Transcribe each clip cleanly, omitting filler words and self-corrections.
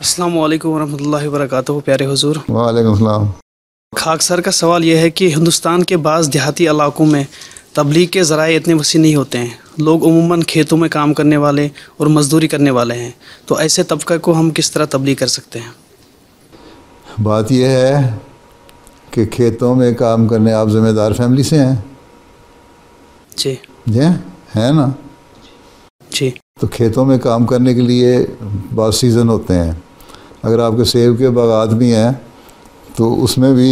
अस्सलामु अलैकुम वरहमतुल्लाहि वबरकातुहू। प्यारे हुजूर, वालेकुम सलाम। खाकसर का सवाल यह है कि हिंदुस्तान के बाज़ देहाती इलाकों में तबलीग के ज़राए इतने वसी नहीं होते हैं। लोग उमूमन खेतों में काम करने वाले और मज़दूरी करने वाले हैं, तो ऐसे तबका को हम किस तरह तबलीग कर सकते हैं? बात यह है कि खेतों में काम करने आप ज़िम्मेदार फैमिली से हैं जी जी, है ना? जी तो खेतों में काम करने के लिए बहुत सीज़न होते हैं। अगर आपके सेब के बागात भी हैं तो उसमें भी,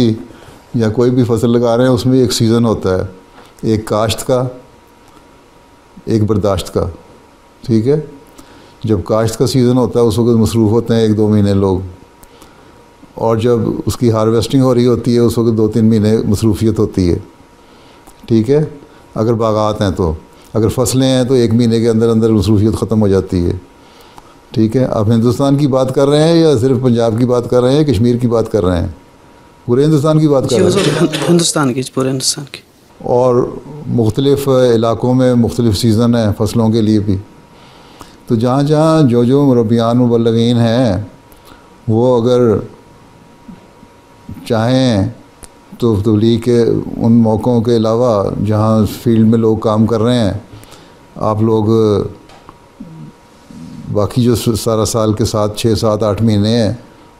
या कोई भी फसल लगा रहे हैं उसमें एक सीज़न होता है, एक काश्त का, एक बर्दाश्त का। ठीक है, जब काश्त का सीज़न होता है उस वक्त मसरूफ़ होते हैं 1-2 महीने लोग, और जब उसकी हार्वेस्टिंग हो रही होती है उस वक्त 2-3 महीने मसरूफियत होती है। ठीक है, अगर बागात हैं तो, अगर फसलें हैं तो 1 महीने के अंदर अंदर मसरूफियत ख़त्म हो जाती है। ठीक है, आप हिंदुस्तान की बात कर रहे हैं या सिर्फ पंजाब की बात कर रहे हैं, कश्मीर की बात कर रहे हैं? पूरे हिंदुस्तान की बात कर रहे हैं? हिंदुस्तान की, पूरे हिंदुस्तान की। और मुख्तलिफ़ इलाक़ों में मुख्तलिफ़ सीज़न हैं फसलों के लिए भी। तो जहाँ जहाँ जो मुरब्बियान मुबल्लिगीन हैं वो अगर चाहें तो तबलीग के उन मौक़ों के अलावा जहाँ फील्ड में लोग काम कर रहे हैं, आप लोग बाकी जो सारा साल के 6-7-8 महीने हैं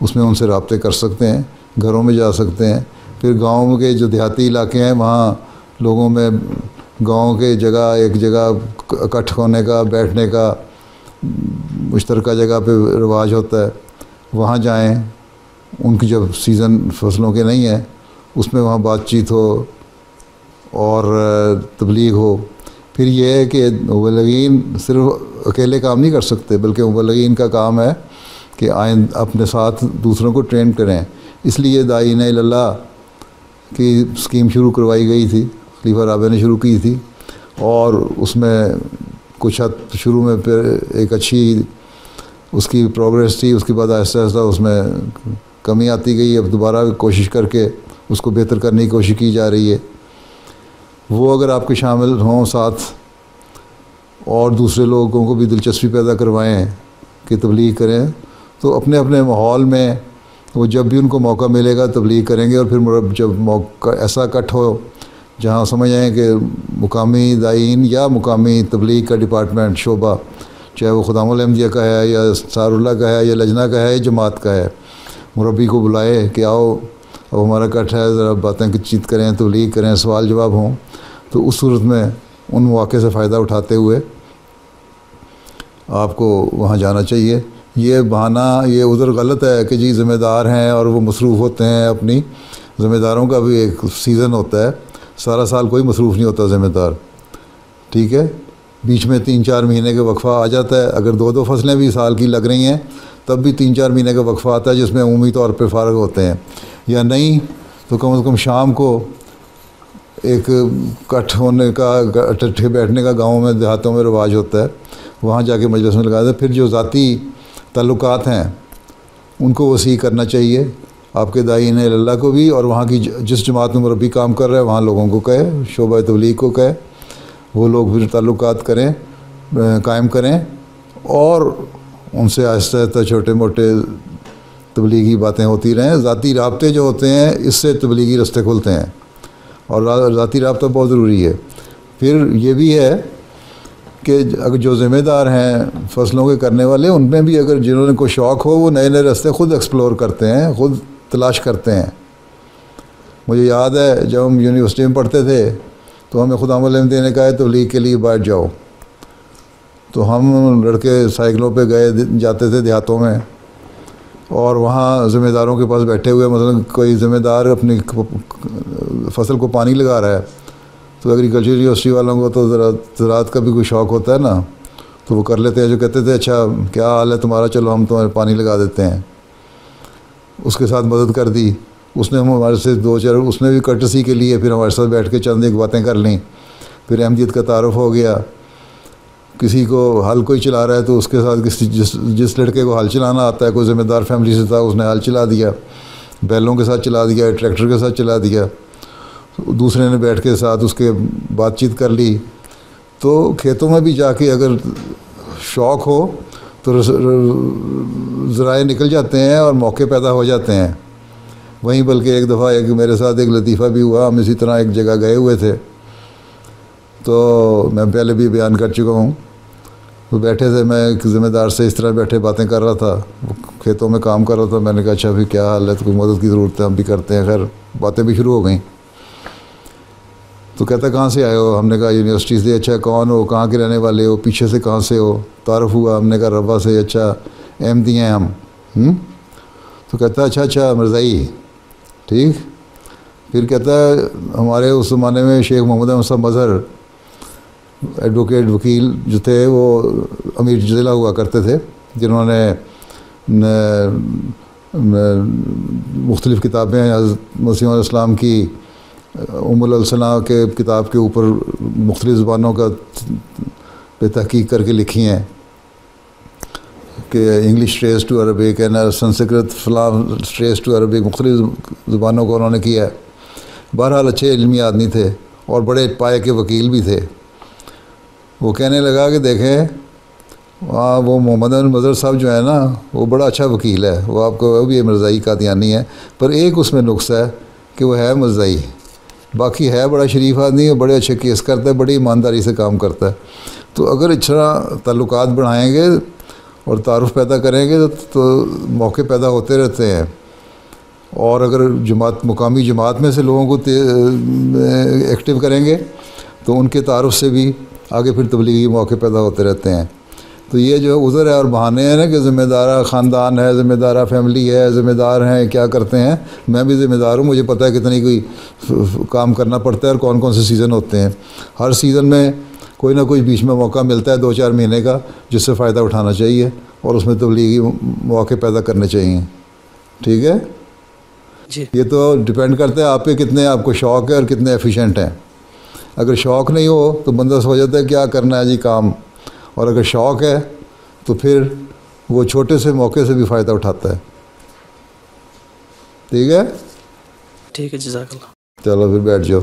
उसमें उनसे रब्ते कर सकते हैं, घरों में जा सकते हैं। फिर गाँव के जो देहाती इलाके हैं वहाँ लोगों में गाँव के एक जगह इकट्ठ होने का, बैठने का मुश्तरका जगह पे रिवाज होता है, वहाँ जाएं। उनकी जब सीज़न फसलों के नहीं है उसमें वहाँ बातचीत हो और तबलीग हो। फिर ये है कि मुबल्लिगीन सिर्फ अकेले काम नहीं कर सकते, बल्कि मुबल्लिगीन का काम है कि आइन अपने साथ दूसरों को ट्रेन करें। इसलिए दाईन इल्लल्लाह की स्कीम शुरू करवाई गई थी, खलीफा राबे ने शुरू की थी, और उसमें कुछ हद शुरू में फिर एक अच्छी उसकी प्रोग्रेस थी, उसके बाद आहिस्ता आहिस्ता उसमें कमी आती गई। अब दोबारा कोशिश करके उसको बेहतर करने की कोशिश की जा रही है। वो अगर आपके शामिल हों साथ और दूसरे लोगों को भी दिलचस्पी पैदा करवाएं कि तबलीग करें, तो अपने अपने माहौल में वो जब भी उनको मौका मिलेगा तबलीग करेंगे। और फिर जब मौका ऐसा इकट्ठ हो जहाँ समझ आएँ कि मुकामी दायीन या मुकामी तबलीग का डिपार्टमेंट शोबा, चाहे वो खुदामुल अहमदिया का है या सारुल्लाह का है या लजना का है या जमात का है, मुरब्बी को बुलाए कि आओ अब हमारा इकट्ठ है, ज़रा बातें चीत करें, तबलीग करें, सवाल जवाब हों। तो उस सूरत में उन मौक़े से फ़ायदा उठाते हुए आपको वहाँ जाना चाहिए। ये बहाना ये उधर गलत है कि जी ज़िम्मेदार हैं और वो मसरूफ़ होते हैं। अपनी ज़िम्मेदारों का भी एक सीज़न होता है, सारा साल कोई मसरूफ़ नहीं होता ज़िम्मेदार। ठीक है, बीच में 3-4 महीने का वक्फ़ा आ जाता है। अगर 2-2 फसलें भी साल की लग रही हैं तब भी 3-4 महीने का वक्फ़ा आता है जिसमें उमूमी तौर पे फ़ारग होते हैं, या नहीं तो कम से कम शाम को एक इकट्ठ होने का, इकट्ठे बैठने का गाँव में देहातों में रिवाज होता है, वहाँ जाके मजलिस में लगाते हैं। फिर जो ज़ाती ताल्लुकात हैं उनको वसी करना चाहिए, आपके दाईन इल्लल्लाह को भी, और वहाँ की जिस जमात में मुरब्बी काम कर रहे हैं वहाँ लोगों को कहे, शोबा तबलीग को कहे, वो लोग फिर ताल्लुकात करें, कायम करें, और उनसे आहिस्ता आहिस्ता छोटे मोटे तबलीगी बातें होती रहें। ज़ाती राब्ते जो होते हैं इससे तबलीगी रास्ते खुलते हैं, और ज़ाती राब्ता बहुत ज़रूरी है। फिर ये भी है कि अगर जो ज़िम्मेदार हैं फसलों के करने वाले, उनमें भी अगर जिन्होंने कोई शौक़ हो वो नए नए रास्ते ख़ुद एक्सप्लोर करते हैं, ख़ुद तलाश करते हैं। मुझे याद है जब हम यूनिवर्सिटी में पढ़ते थे तो हमें खुदामुल अहमदिया ने कहा है तबलीग के लिए बाहर जाओ, तो हम लड़के साइकिलों पे जाते थे देहातों में, और वहाँ ज़िम्मेदारों के पास बैठे हुए, मतलब कोई ज़िम्मेदार अपनी फसल को पानी लगा रहा है, तो एग्रीकल्चर यूनिवर्सिटी वालों को तो ज़राअत का भी कोई शौक़ होता है ना, तो वो कर लेते हैं। जो कहते थे अच्छा क्या हाल है तुम्हारा, चलो हम तुम्हें पानी लगा देते हैं। उसके साथ मदद कर दी, उसने हम हमारे से 2-4, उसने भी कर्टसी के लिए फिर हमारे साथ बैठ के चंद एक बातें कर लीं। फिर अहमदियत का तारुफ़ हो गया। किसी को हल कोई चला रहा है तो उसके साथ जिस लड़के को हल चलाना आता है, कोई ज़िम्मेदार फैमिली से था, उसने हल चला दिया, बैलों के साथ चला दिया, ट्रैक्टर के साथ चला दिया। दूसरे ने बैठ के साथ उसके बातचीत कर ली। तो खेतों में भी जाके अगर शौक़ हो तो ज़राए निकल जाते हैं और मौके पैदा हो जाते हैं वहीं। बल्कि एक दफ़ा एक मेरे साथ एक लतीफ़ा भी हुआ, हम इसी तरह एक जगह गए हुए थे, तो मैं पहले भी बयान कर चुका हूँ। तो बैठे थे, मैं एक ज़िम्मेदार से इस तरह बैठे बातें कर रहा था, खेतों में काम कर रहा था। मैंने कहा अच्छा फिर क्या हाल है, तो कोई मदद की ज़रूरत है, हम भी करते हैं। खैर बातें भी शुरू हो गई। तो कहता कहाँ से आए हो? हमने कहा यूनिवर्सिटी से। अच्छा कौन हो, कहाँ के रहने वाले हो, पीछे से कहाँ से हो? तारुफ हुआ, हमने कहा रब्बा से। अच्छा अहमदी हैं हम। तो कहता अच्छा अच्छा मिर्ज़ाई, ठीक। फिर कहता हमारे उस ज़माने में शेख मोहम्मद अहमद साहब मज़हर एडवोकेट वकील जो थे वो अमीर ज़िला हुआ करते थे, जिन्होंने मुख्तलिफ़ किताबें हज़रत मसीह मौऊद इस्लाम की उम्मुल अलसना के किताब के ऊपर मुख्तलिफ़ ज़ुबानों का पे तहक़ीक़ करके लिखी हैं कि इंग्लिश ट्रेस टू अरबिक है, संस्कृत फ़लाँ ट्रेस टू अरबिक, मुख्तलिफ़ ज़ुबानों को उन्होंने किया है। बहरहाल अच्छे इल्मी आदमी थे और बड़े पाए के वकील भी थे। वो कहने लगा कि देखें वो मोहम्मद अहमद मज़हर साहब जो है ना, वो बड़ा अच्छा वकील है, वो आपको वो भी मिर्ज़ाई कादियानी है, पर एक उसमें नुक्स है कि वो है मिर्ज़ाई, बाकी है बड़ा शरीफ आदमी और बड़े अच्छे केस करता है, बड़ी ईमानदारी से काम करता है। तो अगर इतना ताल्लुकात बढ़ाएंगे और तारुफ पैदा करेंगे तो मौके पैदा होते रहते हैं। और अगर जमात मुकामी जमात में से लोगों को एक्टिव करेंगे तो उनके तारुफ से भी आगे फिर तबलीगी मौके पैदा होते रहते हैं। तो ये जो उज़र है और बहाने हैं ना कि ज़िम्मेदारा ख़ानदान है, ज़िम्मेदारा फैमिली है, ज़िम्मेदार हैं, क्या करते हैं। मैं भी ज़िम्मेदार हूँ, मुझे पता है कितनी कोई काम करना पड़ता है और कौन कौन से सीज़न होते हैं। हर सीज़न में कोई ना कोई बीच में मौका मिलता है 2-4 महीने का, जिससे फ़ायदा उठाना चाहिए और उसमें तबलीगी मौके पैदा करने चाहिए। ठीक है जी। ये तो डिपेंड करता है आप पे कितने आपको शौक़ है और कितने एफिशिएंट हैं। अगर शौक़ नहीं हो तो बंदा सोच जाता है क्या करना है जी काम, और अगर शौक़ है तो फिर वो छोटे से मौके से भी फ़ायदा उठाता है। ठीक है ठीक है, जज़ाकल्लाह। चलो फिर बैठ जाओ।